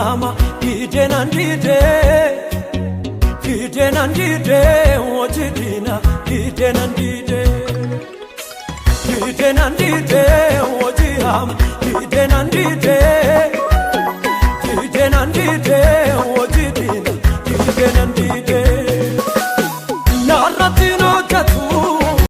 hama dide nandide dide nandide wotidina dide nandide dide nandide wotihama dide nandide dide nandide wotidina dide nandide naratino kat